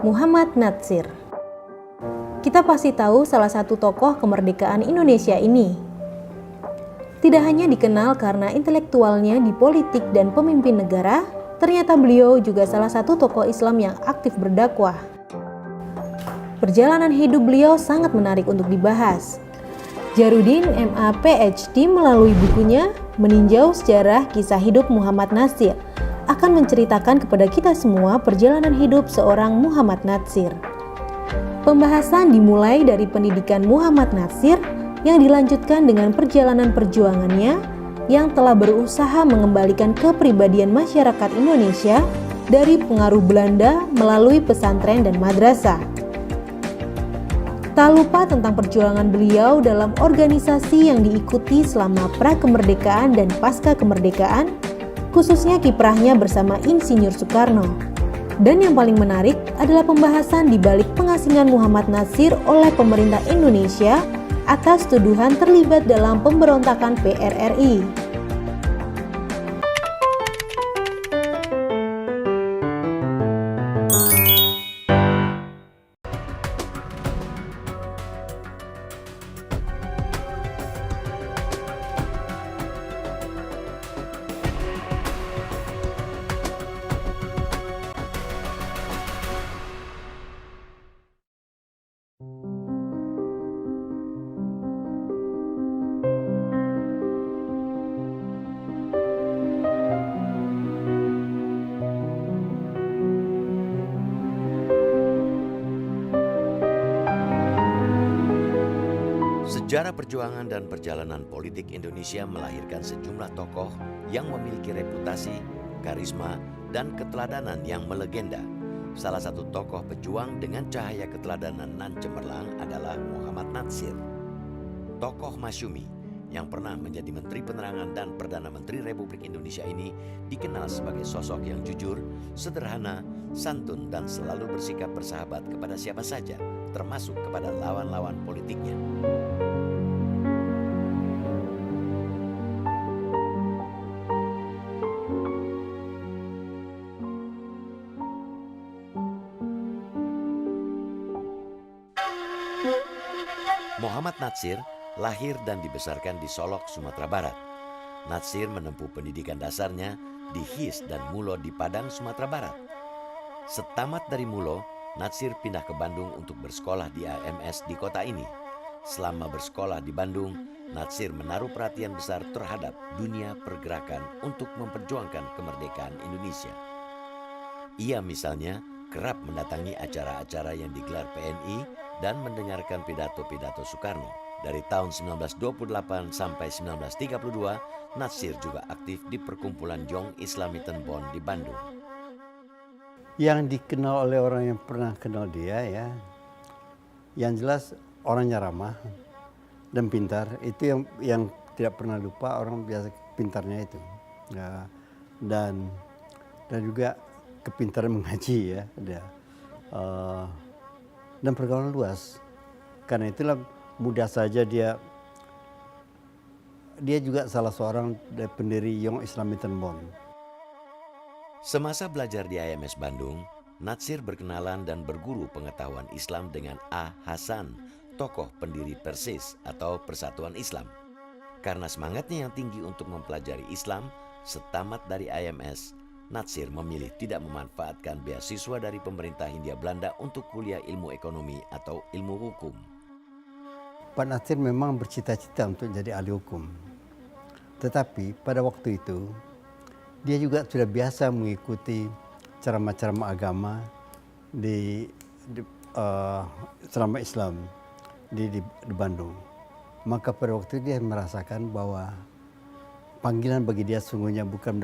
Muhammad Natsir. Kita pasti tahu salah satu tokoh kemerdekaan Indonesia ini. Tidak hanya dikenal karena intelektualnya di politik dan pemimpin negara, ternyata beliau juga salah satu tokoh Islam yang aktif berdakwah. Perjalanan hidup beliau sangat menarik untuk dibahas. Jarudin MA PhD melalui bukunya Meninjau Sejarah Kisah Hidup Muhammad Natsir akan menceritakan kepada kita semua perjalanan hidup seorang Muhammad Natsir. Pembahasan dimulai dari pendidikan Muhammad Natsir yang dilanjutkan dengan perjalanan perjuangannya yang telah berusaha mengembalikan kepribadian masyarakat Indonesia dari pengaruh Belanda melalui pesantren dan madrasah. Tak lupa tentang perjuangan beliau dalam organisasi yang diikuti selama pra-kemerdekaan dan pasca kemerdekaan, khususnya kiprahnya bersama Insinyur Soekarno. Dan yang paling menarik adalah pembahasan di balik pengasingan Muhammad Natsir oleh pemerintah Indonesia atas tuduhan terlibat dalam pemberontakan PRRI. Sejarah perjuangan dan perjalanan politik Indonesia melahirkan sejumlah tokoh yang memiliki reputasi, karisma, dan keteladanan yang melegenda. Salah satu tokoh pejuang dengan cahaya keteladanan nan cemerlang adalah Muhammad Natsir. Tokoh Masyumi yang pernah menjadi Menteri Penerangan dan Perdana Menteri Republik Indonesia ini dikenal sebagai sosok yang jujur, sederhana, santun, dan selalu bersikap bersahabat kepada siapa saja, termasuk kepada lawan-lawan politiknya. Muhammad Natsir lahir dan dibesarkan di Solok, Sumatera Barat. Natsir menempuh pendidikan dasarnya di HIS dan Mulo di Padang, Sumatera Barat. Setamat dari Mulo, Natsir pindah ke Bandung untuk bersekolah di AMS di kota ini. Selama bersekolah di Bandung, Natsir menaruh perhatian besar terhadap dunia pergerakan untuk memperjuangkan kemerdekaan Indonesia. Ia misalnya kerap mendatangi acara-acara yang digelar PNI dan mendengarkan pidato-pidato Soekarno. Dari tahun 1928 sampai 1932, Natsir juga aktif di perkumpulan Jong Islamiten Bond di Bandung. Yang dikenal oleh orang yang pernah kenal dia ya, yang jelas orangnya ramah dan pintar. Itu yang tidak pernah lupa orang biasa pintarnya itu. Ya, dan juga kepintaran mengaji ya, dia. Dan pergaulan luas. Karena itulah mudah saja dia juga salah seorang dari pendiri Young Islamiten Bond. Semasa belajar di AMS Bandung, Natsir berkenalan dan berguru pengetahuan Islam dengan A. Hasan, tokoh pendiri Persis atau Persatuan Islam. Karena semangatnya yang tinggi untuk mempelajari Islam, setamat dari AMS, Natsir memilih tidak memanfaatkan beasiswa dari pemerintah Hindia Belanda untuk kuliah ilmu ekonomi atau ilmu hukum. Pak Natsir memang bercita-cita untuk jadi ahli hukum. Tetapi pada waktu itu, dia juga sudah biasa mengikuti ceramah-ceramah agama di ceramah Islam di Bandung. Maka pada waktu itu dia merasakan bahwa panggilan bagi dia sungguhnya bukan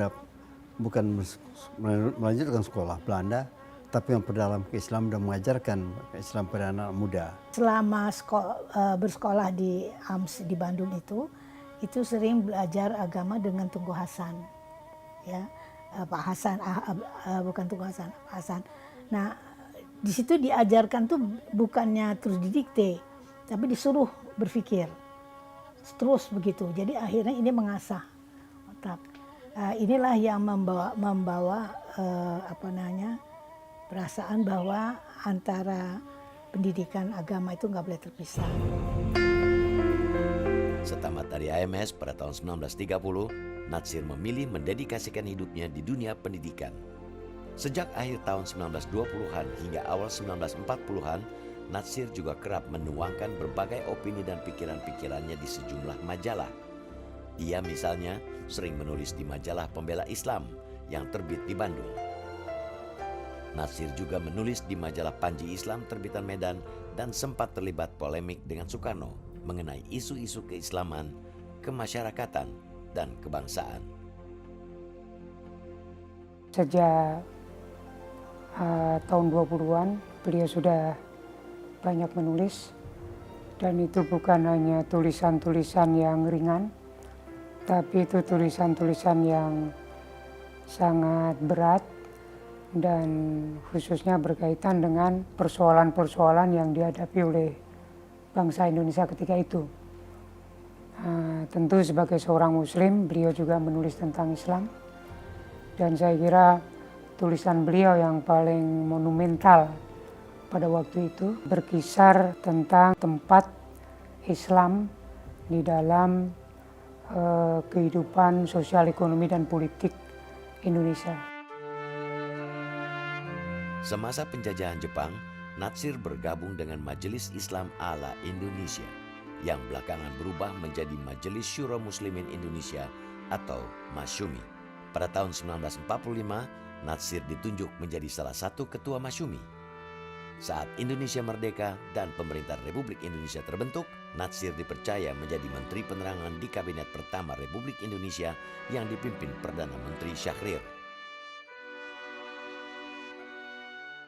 melanjutkan sekolah Belanda, tapi memperdalam ke Islam dan mengajarkan Islam pada anak muda. Selama bersekolah di AMS di Bandung itu sering belajar agama dengan Tunku Hasan, ya Pak Hasan, bukan Tunku Hasan, Pak Hasan. Nah di situ diajarkan tuh bukannya terus didikte, tapi disuruh berpikir terus begitu. Jadi akhirnya ini mengasah otak. Inilah yang membawa perasaan bahwa antara pendidikan agama itu nggak boleh terpisah. Setamat dari AMS pada tahun 1930, Natsir memilih mendedikasikan hidupnya di dunia pendidikan. Sejak akhir tahun 1920-an hingga awal 1940-an, Natsir juga kerap menuangkan berbagai opini dan pikiran-pikirannya di sejumlah majalah. Ia misalnya sering menulis di majalah Pembela Islam yang terbit di Bandung. Natsir juga menulis di majalah Panji Islam terbitan Medan dan sempat terlibat polemik dengan Soekarno mengenai isu-isu keislaman, kemasyarakatan, dan kebangsaan. Sejak tahun 20-an beliau sudah banyak menulis, dan itu bukan hanya tulisan-tulisan yang ringan, tapi itu tulisan-tulisan yang sangat berat dan khususnya berkaitan dengan persoalan-persoalan yang dihadapi oleh bangsa Indonesia ketika itu. Tentu sebagai seorang muslim beliau juga menulis tentang Islam, dan saya kira tulisan beliau yang paling monumental pada waktu itu berkisar tentang tempat Islam di dalam kehidupan sosial, ekonomi, dan politik Indonesia. Semasa penjajahan Jepang, Natsir bergabung dengan Majelis Islam ala Indonesia yang belakangan berubah menjadi Majelis Syuro Muslimin Indonesia atau Masyumi. Pada tahun 1945, Natsir ditunjuk menjadi salah satu ketua Masyumi. Saat Indonesia merdeka dan pemerintahan Republik Indonesia terbentuk, Natsir dipercaya menjadi Menteri Penerangan di Kabinet pertama Republik Indonesia yang dipimpin Perdana Menteri Syahrir.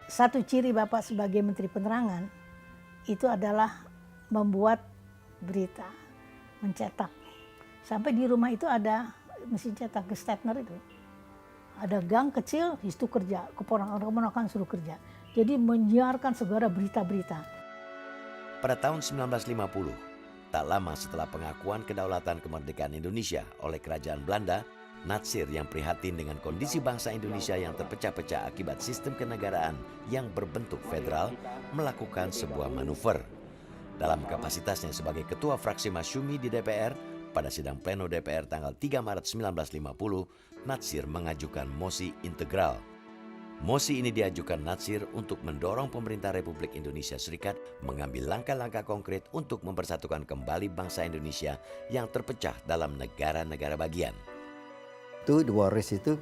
Satu ciri Bapak sebagai Menteri Penerangan itu adalah membuat berita, mencetak. Sampai di rumah itu ada mesin cetak Gestetner itu. Ada gang kecil, itu kerja, keponakan suruh kerja. Jadi menyiarkan segala berita-berita. Pada tahun 1950, tak lama setelah pengakuan kedaulatan kemerdekaan Indonesia oleh Kerajaan Belanda, Natsir yang prihatin dengan kondisi bangsa Indonesia yang terpecah-pecah akibat sistem kenegaraan yang berbentuk federal melakukan sebuah manuver. Dalam kapasitasnya sebagai ketua fraksi Masyumi di DPR, pada sidang pleno DPR tanggal 3 Maret 1950, Natsir mengajukan mosi integral. Mosi ini diajukan Natsir untuk mendorong pemerintah Republik Indonesia Serikat mengambil langkah-langkah konkret untuk mempersatukan kembali bangsa Indonesia yang terpecah dalam negara-negara bagian. Itu di Waris itu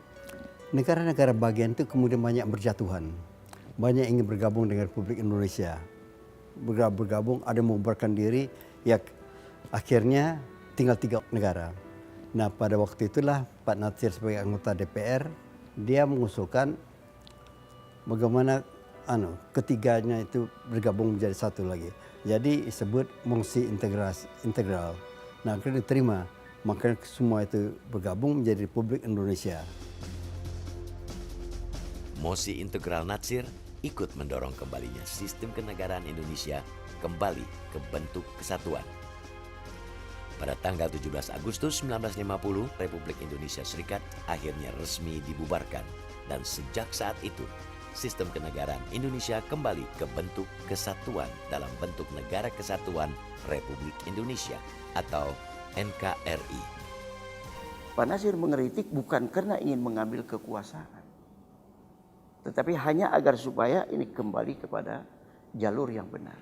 negara-negara bagian itu kemudian banyak berjatuhan, banyak ingin bergabung dengan Republik Indonesia, bergabung, ada yang membubarkan diri, ya akhirnya tinggal 3 negara. Nah pada waktu itulah Pak Natsir sebagai anggota DPR dia mengusulkan bagaimana ketiganya itu bergabung menjadi satu lagi. Jadi disebut mosi integral. Nah akhirnya diterima. Maka semua itu bergabung menjadi Republik Indonesia. Mosi integral Natsir ikut mendorong kembalinya sistem kenegaraan Indonesia kembali ke bentuk kesatuan. Pada tanggal 17 Agustus 1950, Republik Indonesia Serikat akhirnya resmi dibubarkan. Dan sejak saat itu, sistem kenegaraan Indonesia kembali ke bentuk kesatuan dalam bentuk Negara Kesatuan Republik Indonesia atau NKRI. Pak Natsir mengkritik bukan karena ingin mengambil kekuasaan, tetapi hanya agar supaya ini kembali kepada jalur yang benar,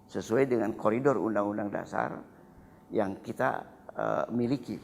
sesuai dengan koridor Undang-Undang Dasar yang kita miliki.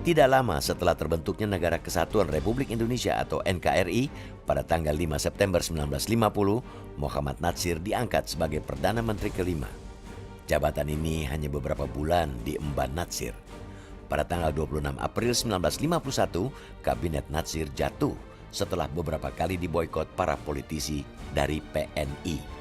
Tidak lama setelah terbentuknya Negara Kesatuan Republik Indonesia atau NKRI, pada tanggal 5 September 1950, Muhammad Natsir diangkat sebagai Perdana Menteri kelima. Jabatan ini hanya beberapa bulan diemban Natsir. Pada tanggal 26 April 1951, Kabinet Natsir jatuh setelah beberapa kali diboikot para politisi dari PNI.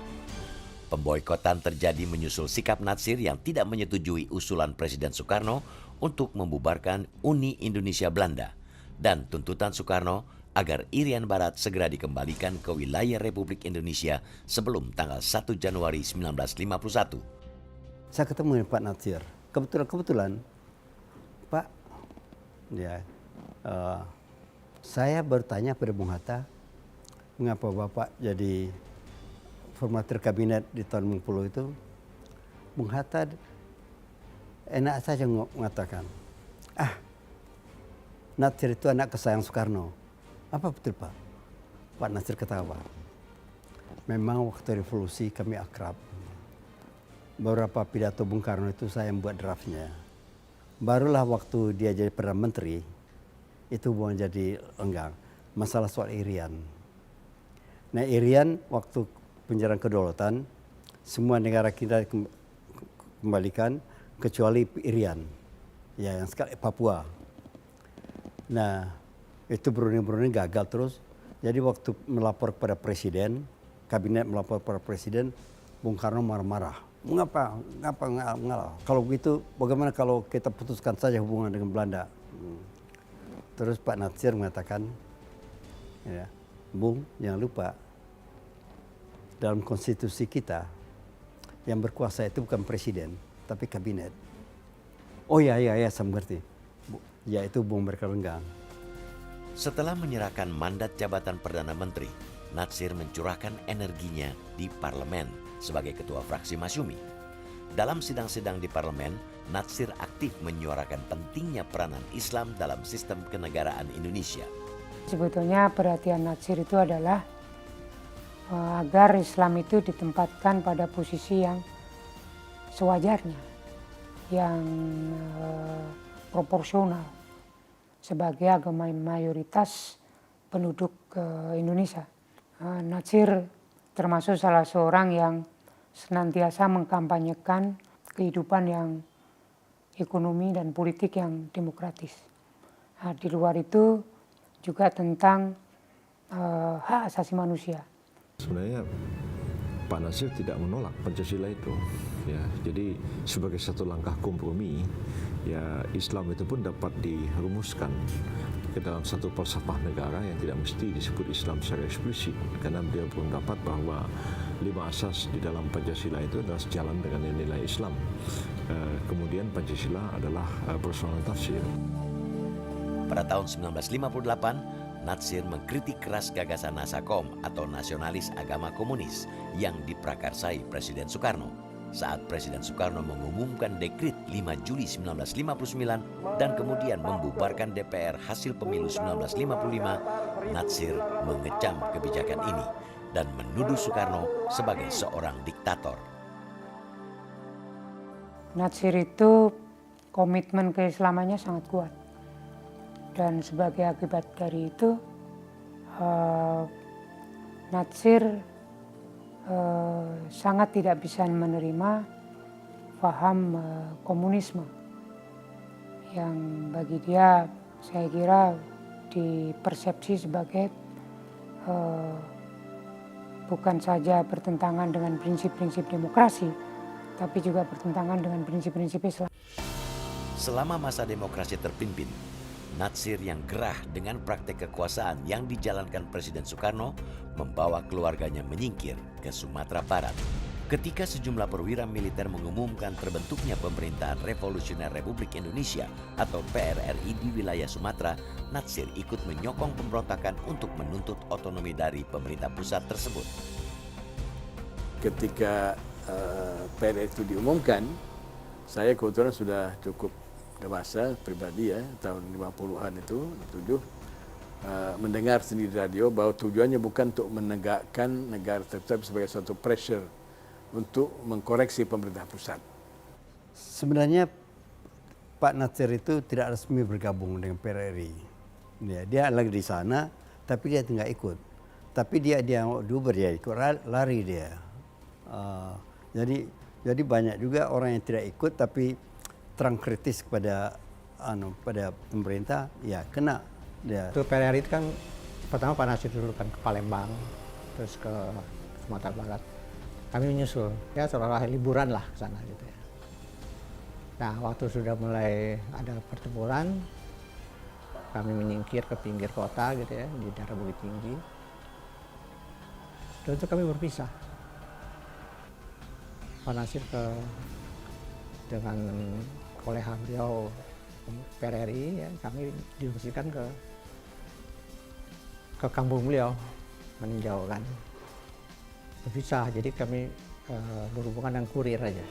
Pemboikotan terjadi menyusul sikap Natsir yang tidak menyetujui usulan Presiden Soekarno untuk membubarkan Uni Indonesia Belanda dan tuntutan Soekarno agar Irian Barat segera dikembalikan ke wilayah Republik Indonesia sebelum tanggal 1 Januari 1951. Saya ketemu dengan Pak Natsir. Kebetulan Pak, ya, saya bertanya pada Bung Hatta, mengapa Bapak jadi formatur kabinet di tahun 60 itu? Bung Hatta enak saja mengatakan, Natsir itu anak kesayangan Soekarno. Apa betul Pak? Pak Natsir ketawa. Memang waktu revolusi kami akrab. Beberapa pidato Bung Karno itu saya yang buat draftnya. Barulah waktu dia jadi Perdana Menteri, itu bukan jadi enggang. Masalah soal Irian. Nah Irian waktu penjarahan kedaulatan, semua negara kita kembalikan kecuali Irian, ya yang sekarang Papua. Nah itu Brunei gagal terus. Jadi waktu melapor kepada presiden, kabinet melapor kepada presiden, Bung Karno marah-marah. Mengapa ngalah? Kalau begitu bagaimana kalau kita putuskan saja hubungan dengan Belanda? Terus Pak Natsir mengatakan, ya, Bung jangan lupa dalam konstitusi kita yang berkuasa itu bukan presiden tapi kabinet. Oh ya saya mengerti. Ya itu Bung berkelenggang. Setelah menyerahkan mandat jabatan Perdana Menteri, Natsir mencurahkan energinya di parlemen sebagai ketua fraksi Masyumi. Dalam sidang-sidang di parlemen, Natsir aktif menyuarakan pentingnya peranan Islam dalam sistem kenegaraan Indonesia. Sebetulnya perhatian Natsir itu adalah agar Islam itu ditempatkan pada posisi yang sewajarnya, yang proporsional sebagai agama mayoritas penduduk Indonesia. Natsir termasuk salah seorang yang senantiasa mengkampanyekan kehidupan yang ekonomi dan politik yang demokratis. Di luar itu juga tentang hak asasi manusia. Sebenarnya Pak Natsir tidak menolak Pancasila itu, ya. Jadi sebagai satu langkah kompromi, ya Islam itu pun dapat dirumuskan ke dalam satu falsafah negara yang tidak mesti disebut Islam secara eksplisit, karena beliau berpendapat bahwa 5 asas di dalam Pancasila itu adalah sejalan dengan nilai Islam. Kemudian Pancasila adalah persoalan tafsir. Pada tahun 1958, Natsir mengkritik keras gagasan Nasakom atau Nasionalis Agama Komunis yang diprakarsai Presiden Soekarno. Saat Presiden Soekarno mengumumkan dekrit 5 Juli 1959 dan kemudian membubarkan DPR hasil pemilu 1955, Natsir mengecam kebijakan ini dan menuduh Soekarno sebagai seorang diktator. Natsir itu komitmen keislamannya sangat kuat. Dan sebagai akibat dari itu, Natsir sangat tidak bisa menerima paham komunisme yang bagi dia saya kira dipersepsi sebagai bukan saja bertentangan dengan prinsip-prinsip demokrasi, tapi juga bertentangan dengan prinsip-prinsip Islam. Selama masa demokrasi terpimpin, Natsir yang gerah dengan praktek kekuasaan yang dijalankan Presiden Soekarno membawa keluarganya menyingkir ke Sumatera Barat. Ketika sejumlah perwira militer mengumumkan terbentuknya Pemerintahan Revolusioner Republik Indonesia atau PRRI di wilayah Sumatera, Natsir ikut menyokong pemberontakan untuk menuntut otonomi dari pemerintah pusat tersebut. Ketika PRRI itu diumumkan, saya kebetulan sudah cukup dewasa pribadi ya, tahun 50-an itu, 7, mendengar sendiri di radio bahwa tujuannya bukan untuk menegakkan negara tetap sebagai suatu pressure untuk mengkoreksi pemerintah pusat. Sebenarnya Pak Natsir itu tidak resmi bergabung dengan PRRI. Dia lagi di sana, tapi dia tidak ikut. Tapi dia dulu dia ikut lari dia. Jadi banyak juga orang yang tidak ikut tapi terang kritis pada pemerintah, ya kena dia. Itu PRRI itu kan pertama Pak Natsir dulu kan ke Palembang, terus ke Sumatera Barat. Kami menyusul, ya seolah liburan lah ke sana gitu ya. Nah waktu sudah mulai ada pertempuran, kami menyingkir ke pinggir kota gitu ya, di daerah Bukit Tinggi. Dan itu kami berpisah. Pak Nasir dengan koleha beliau PRRI, ya, kami diungsikan ke kampung beliau meninjau kan. Berpisah, jadi kami berhubungan dengan kurir aja.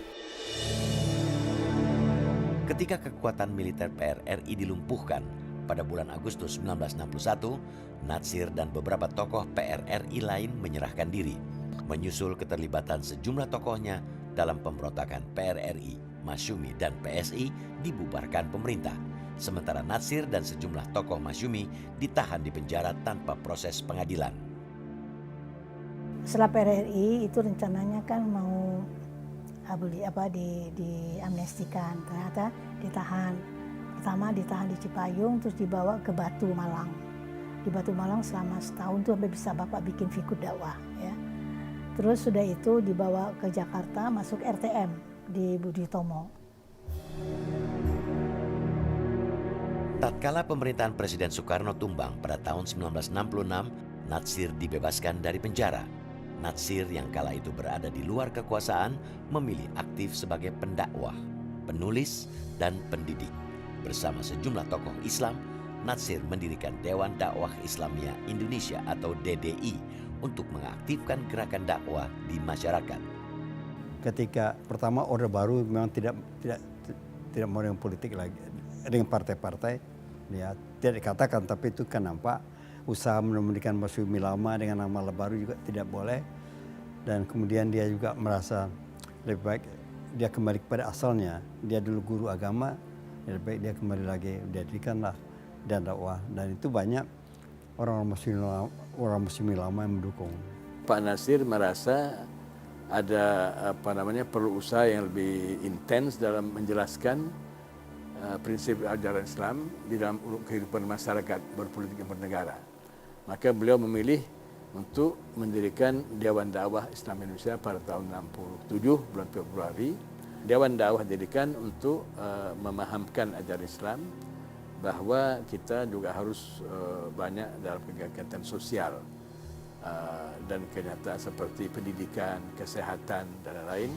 Ketika kekuatan militer PRRI dilumpuhkan pada bulan Agustus 1961, Natsir dan beberapa tokoh PRRI lain menyerahkan diri, menyusul keterlibatan sejumlah tokohnya dalam pemberontakan PRRI, Masyumi, dan PSI dibubarkan pemerintah. Sementara Natsir dan sejumlah tokoh Masyumi ditahan di penjara tanpa proses pengadilan. Setelah PRRI itu rencananya kan mau diamnestikan, ternyata ditahan. Pertama ditahan di Cipayung, terus dibawa ke Batu Malang. Di Batu Malang selama setahun tuh sampai bisa Bapak bikin fikut dakwah ya. Terus sudah itu dibawa ke Jakarta, masuk RTM di Budi Tomo. Tatkala pemerintahan Presiden Soekarno tumbang pada tahun 1966, Natsir dibebaskan dari penjara. Natsir yang kala itu berada di luar kekuasaan memilih aktif sebagai pendakwah, penulis, dan pendidik. Bersama sejumlah tokoh Islam, Natsir mendirikan Dewan Dakwah Islamiyah Indonesia atau DDI untuk mengaktifkan gerakan dakwah di masyarakat. Ketika pertama Orde Baru memang tidak mau dengan politik lagi, dengan partai-partai, ya tidak dikatakan, tapi itu kan nampak usaha menumbuhkan Masyumi lama dengan nama baru juga tidak boleh. Dan kemudian dia juga merasa lebih baik dia kembali kepada asalnya. Dia dulu guru agama, lebih baik dia kembali lagi, didirikanlah dan dakwah. Dan itu banyak orang Masyumi lama yang mendukung. Pak Nasir merasa ada perlu usaha yang lebih intens dalam menjelaskan prinsip ajaran Islam di dalam kehidupan masyarakat berpolitik dan bernegara. Maka beliau memilih untuk mendirikan Dewan Dakwah Islam Indonesia pada tahun 67 bulan Februari. Dewan Dakwah didirikan untuk memahamkan ajaran Islam bahwa kita juga harus banyak dalam kegiatan sosial dan kenyataan seperti pendidikan, kesehatan, dan lain-lain.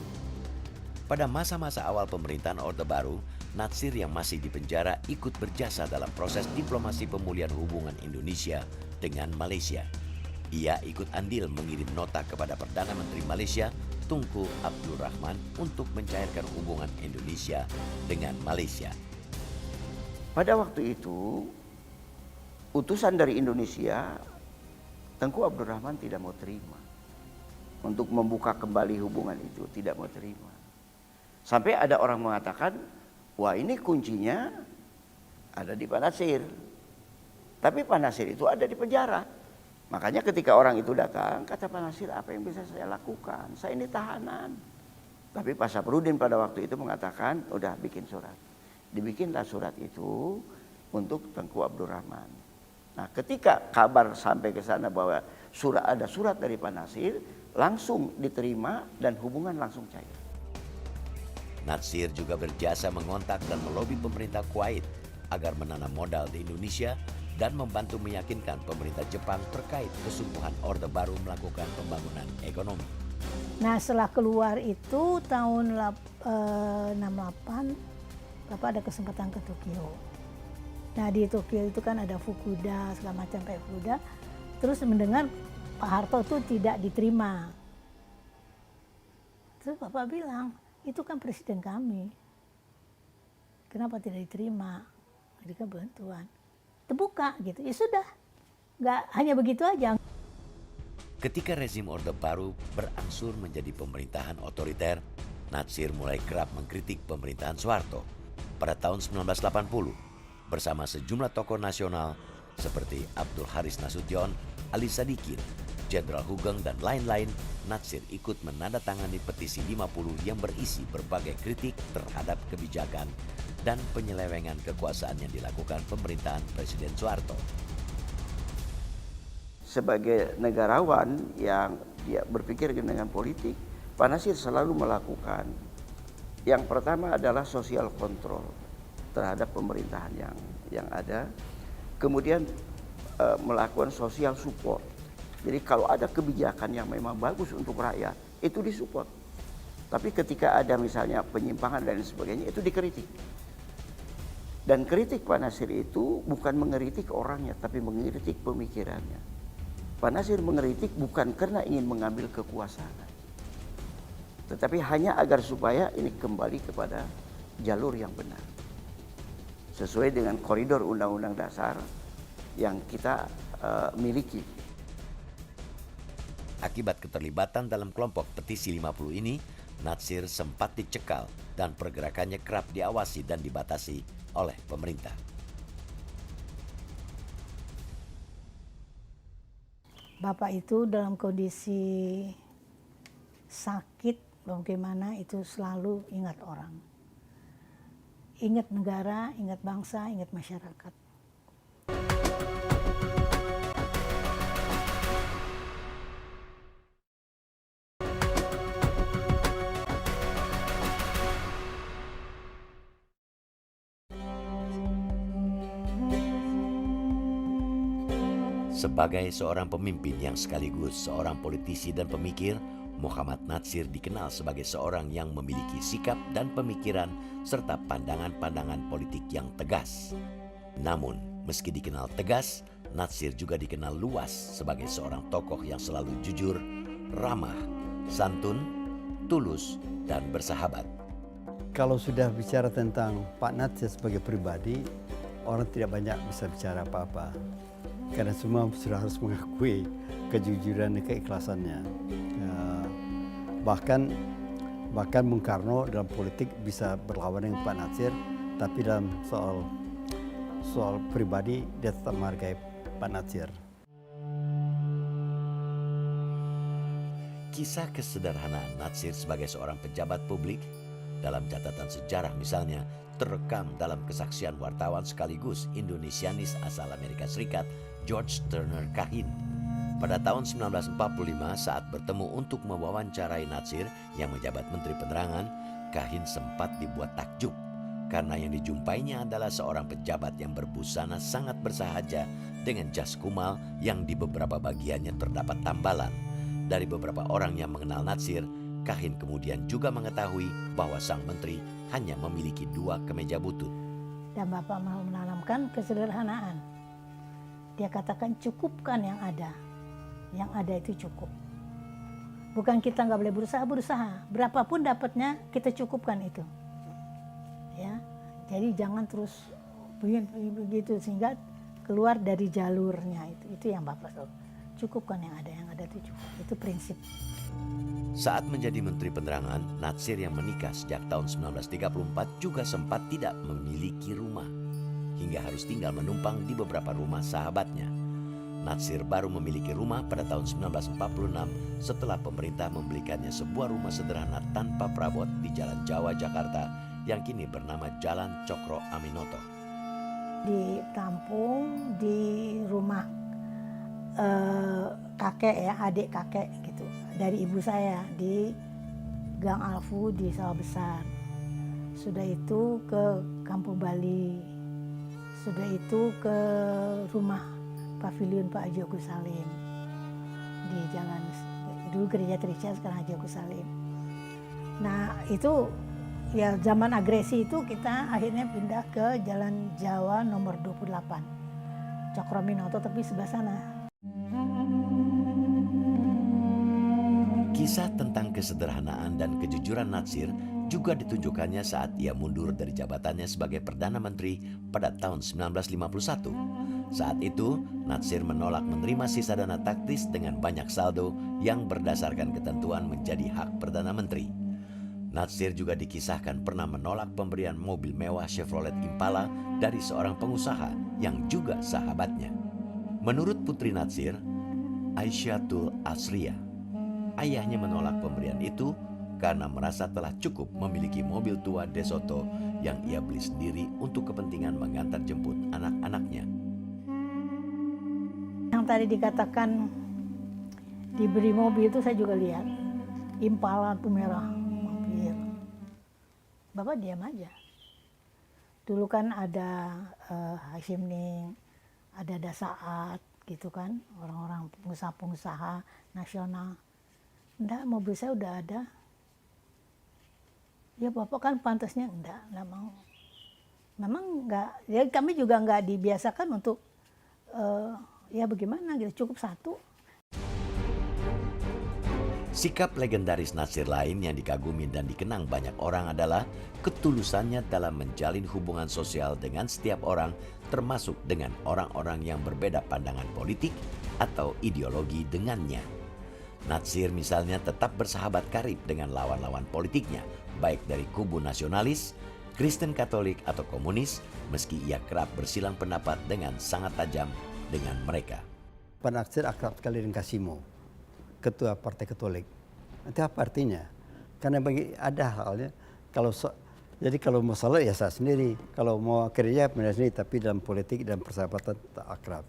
Pada masa-masa awal pemerintahan Orde Baru, Natsir yang masih di penjara ikut berjasa dalam proses diplomasi pemulihan hubungan Indonesia dengan Malaysia. Ia ikut andil mengirim nota kepada Perdana Menteri Malaysia, Tunku Abdul Rahman, untuk mencairkan hubungan Indonesia dengan Malaysia. Pada waktu itu, utusan dari Indonesia, Tunku Abdul Rahman tidak mau terima. Untuk membuka kembali hubungan itu, tidak mau terima. Sampai ada orang mengatakan, wah ini kuncinya ada di Pak Nasir. Tapi Pak Nasir itu ada di penjara. Makanya ketika orang itu datang, kata Pak Nasir, apa yang bisa saya lakukan? Saya ini tahanan. Tapi Pak Saprudin pada waktu itu mengatakan, udah bikin surat. Dibikinlah surat itu untuk Tunku Abdul Rahman. Nah ketika kabar sampai ke sana bahwa ada surat dari Pak Nasir, langsung diterima dan hubungan langsung cair. Natsir juga berjasa mengontak dan melobi pemerintah Kuwait agar menanam modal di Indonesia dan membantu meyakinkan pemerintah Jepang terkait kesungguhan Orde Baru melakukan pembangunan ekonomi. Nah setelah keluar itu tahun 68, Bapak ada kesempatan ke Tokyo. Nah di Tokyo itu kan ada Fukuda, segala macam kayak Fukuda. Terus mendengar Pak Harto itu tidak diterima. Terus Bapak bilang, itu kan presiden kami. Kenapa tidak diterima? Mereka bantuan. Terbuka gitu, ya sudah. Nggak hanya begitu aja. Ketika rezim Orde Baru berangsur menjadi pemerintahan otoriter, Natsir mulai kerap mengkritik pemerintahan Soeharto. Pada tahun 1980, bersama sejumlah tokoh nasional seperti Abdul Haris Nasution, Ali Sadikin, Jenderal Hugeng, dan lain-lain, Natsir ikut menandatangani petisi 50 yang berisi berbagai kritik terhadap kebijakan dan penyelewengan kekuasaan yang dilakukan pemerintahan Presiden Soeharto. Sebagai negarawan yang dia berpikir dengan politik, Pak Nasir selalu melakukan yang pertama adalah sosial kontrol terhadap pemerintahan yang ada. kemudian melakukan social support. Jadi kalau ada kebijakan yang memang bagus untuk rakyat, itu disupport. Tapi ketika ada misalnya penyimpangan dan sebagainya, itu dikritik. Dan kritik Pak Nasir itu bukan mengeritik orangnya, tapi mengeritik pemikirannya. Pak Nasir mengeritik bukan karena ingin mengambil kekuasaan, tetapi hanya agar supaya ini kembali kepada jalur yang benar. Sesuai dengan koridor Undang-Undang Dasar yang kita miliki. Akibat keterlibatan dalam kelompok petisi 50 ini, Natsir sempat dicekal dan pergerakannya kerap diawasi dan dibatasi oleh pemerintah. Bapak itu dalam kondisi sakit, bagaimana itu selalu ingat orang. Ingat negara, ingat bangsa, ingat masyarakat. Sebagai seorang pemimpin yang sekaligus seorang politisi dan pemikir, Muhammad Natsir dikenal sebagai seorang yang memiliki sikap dan pemikiran serta pandangan-pandangan politik yang tegas. Namun, meski dikenal tegas, Natsir juga dikenal luas sebagai seorang tokoh yang selalu jujur, ramah, santun, tulus, dan bersahabat. Kalau sudah bicara tentang Pak Natsir sebagai pribadi, orang tidak banyak bisa bicara apa-apa. Karena semua sudah harus mengakui kejujuran dan keikhlasannya. Bahkan Bung Karno dalam politik bisa berlawan dengan Pak Natsir, tapi dalam soal pribadi dia tetap menghargai Pak Natsir. Kisah kesederhanaan Natsir sebagai seorang pejabat publik dalam catatan sejarah misalnya terekam dalam kesaksian wartawan sekaligus Indonesianis asal Amerika Serikat George Turner Kahin. Pada tahun 1945 saat bertemu untuk mewawancarai Natsir yang menjabat Menteri Penerangan, Kahin sempat dibuat takjub karena yang dijumpainya adalah seorang pejabat yang berbusana sangat bersahaja dengan jas kumal yang di beberapa bagiannya terdapat tambalan. Dari beberapa orang yang mengenal Natsir, Kahin kemudian juga mengetahui bahwa sang menteri hanya memiliki 2 kemeja butut. Dan Bapak mau menanamkan kesederhanaan. Dia katakan cukupkan yang ada. Yang ada itu cukup. Bukan kita nggak boleh berusaha. Berapapun dapatnya kita cukupkan itu. Ya, jadi jangan terus begitu sehingga keluar dari jalurnya itu. Itu yang Bapak tahu. Cukupkan yang ada itu cukup. Itu prinsip. Saat menjadi Menteri Penerangan, Natsir yang menikah sejak tahun 1934 juga sempat tidak memiliki rumah, hingga harus tinggal menumpang di beberapa rumah sahabatnya. Natsir baru memiliki rumah pada tahun 1946 setelah pemerintah membelikannya sebuah rumah sederhana tanpa perabot di Jalan Jawa, Jakarta yang kini bernama Jalan Cokro Aminoto. Ditampung di rumah kakek ya, adik kakek gitu. Dari ibu saya di Gang Alfu di Sawah Besar. Sudah itu ke Kampung Bali. Sudah itu ke rumah Pavilion Pak Haji Agus Salim di jalan, dulu Gereja Trisha, sekarang Haji Agus Salim. Nah itu ya zaman agresi itu kita akhirnya pindah ke Jalan Jawa nomor 28 Cokro Aminoto, tapi sebelah sana. Kisah tentang kesederhanaan dan kejujuran Natsir juga ditunjukkannya saat ia mundur dari jabatannya sebagai Perdana Menteri pada tahun 1951. Saat itu, Natsir menolak menerima sisa dana taktis dengan banyak saldo yang berdasarkan ketentuan menjadi hak Perdana Menteri. Natsir juga dikisahkan pernah menolak pemberian mobil mewah Chevrolet Impala dari seorang pengusaha yang juga sahabatnya. Menurut putri Natsir, Aisyatul Asriya, ayahnya menolak pemberian itu karena merasa telah cukup memiliki mobil tua DeSoto yang ia beli sendiri untuk kepentingan mengantar jemput anak-anaknya. Yang tadi dikatakan diberi mobil itu saya juga lihat. Impala tuh merah, mobil. Bapak diam aja. Dulu kan ada Hashim Ning, ada Dasaat gitu kan, orang-orang pengusaha-pengusaha nasional. Enggak, mobil saya udah ada. Ya Bapak kan pantasnya enggak mau. Memang enggak, ya kami juga enggak dibiasakan untuk ya bagaimana gitu, cukup satu. Sikap legendaris Natsir lain yang dikagumi dan dikenang banyak orang adalah ketulusannya dalam menjalin hubungan sosial dengan setiap orang, termasuk dengan orang-orang yang berbeda pandangan politik atau ideologi dengannya. Natsir misalnya tetap bersahabat karib dengan lawan-lawan politiknya, baik dari kubu nasionalis, Kristen Katolik atau komunis, meski ia kerap bersilang pendapat dengan sangat tajam dengan mereka. Pak Natsir akrab sekali dengan Kasimo, ketua Partai Katolik. Itu apa artinya? Karena ada halnya jadi kalau mau salah ya saya sendiri, kalau mau kerja benar sendiri, tapi dalam politik dan persahabatan tak akrab.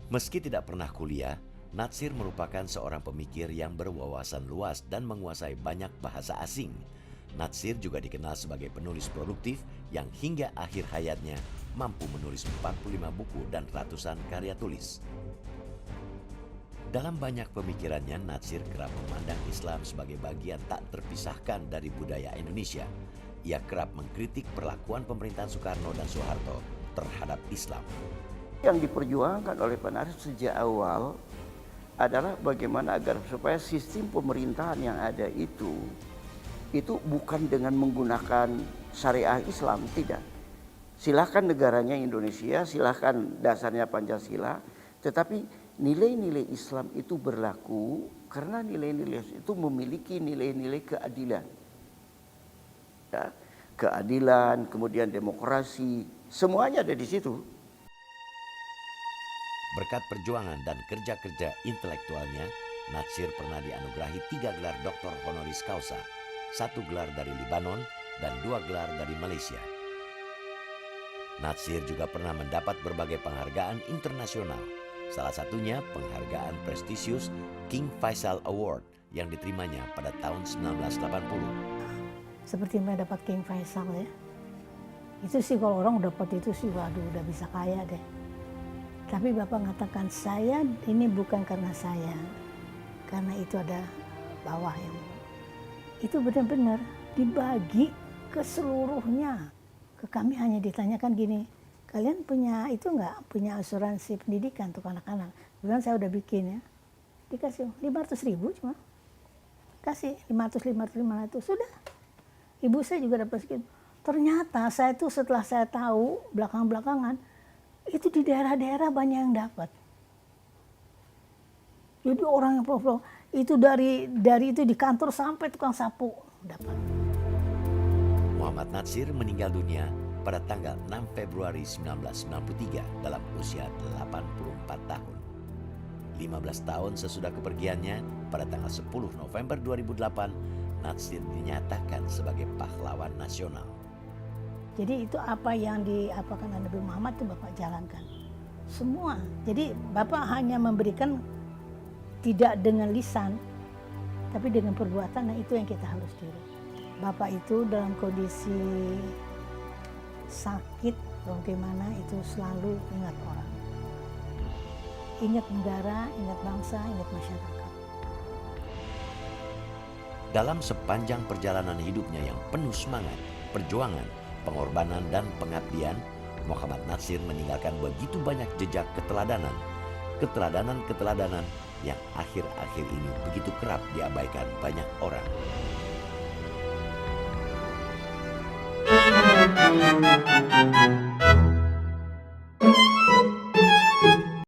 Meski tidak pernah kuliah, Natsir merupakan seorang pemikir yang berwawasan luas dan menguasai banyak bahasa asing. Natsir juga dikenal sebagai penulis produktif yang hingga akhir hayatnya mampu menulis 45 buku dan ratusan karya tulis. Dalam banyak pemikirannya, Natsir kerap memandang Islam sebagai bagian tak terpisahkan dari budaya Indonesia. Ia kerap mengkritik perlakuan pemerintahan Soekarno dan Soeharto terhadap Islam. Yang diperjuangkan oleh Pak Natsir sejak awal adalah bagaimana agar supaya sistem pemerintahan yang ada itu bukan dengan menggunakan syariah Islam, tidak. Silakan negaranya Indonesia, silakan dasarnya Pancasila, tetapi nilai-nilai Islam itu berlaku karena nilai-nilai itu memiliki nilai-nilai keadilan. Ya, keadilan, kemudian demokrasi, semuanya ada di situ. Berkat perjuangan dan kerja-kerja intelektualnya, Natsir pernah dianugerahi 3 gelar doktor honoris causa, 1 gelar dari Libanon dan 2 gelar dari Malaysia. Natsir juga pernah mendapat berbagai penghargaan internasional, salah satunya penghargaan prestisius King Faisal Award yang diterimanya pada tahun 1980. Seperti mendapat King Faisal ya. Itu sih kalau orang udah dapat itu sih, waduh udah bisa kaya deh. Tapi Bapak mengatakan saya ini bukan karena saya, karena itu ada bawah yang itu benar-benar dibagi ke seluruhnya. Ke kami hanya ditanyakan gini, kalian punya itu enggak, punya asuransi pendidikan untuk anak-anak? Bilang saya udah bikin ya. Dikasih 500.000 cuma. Kasih 500, sudah. Ibu saya juga dapat segitu. Ternyata saya itu setelah saya tahu belakang-belakangan, itu di daerah-daerah banyak yang dapat. Jadi orang yang pro itu dari itu di kantor sampai tukang sapu dapat. Muhammad Natsir meninggal dunia pada tanggal 6 Februari 1993 dalam usia 84 tahun. 15 tahun sesudah kepergiannya, pada tanggal 10 November 2008, Natsir dinyatakan sebagai pahlawan nasional. Jadi itu apa yang diapakan Nabi Muhammad itu Bapak jalankan. Semua. Jadi Bapak hanya memberikan tidak dengan lisan, tapi dengan perbuatan, nah itu yang kita harus tiru. Bapak itu dalam kondisi sakit, bagaimana itu selalu ingat orang. Ingat negara, ingat bangsa, ingat masyarakat. Dalam sepanjang perjalanan hidupnya yang penuh semangat, perjuangan, pengorbanan, dan pengabdian, Muhammad Natsir meninggalkan begitu banyak jejak keteladanan. Keteladanan yang akhir-akhir ini begitu kerap diabaikan banyak orang.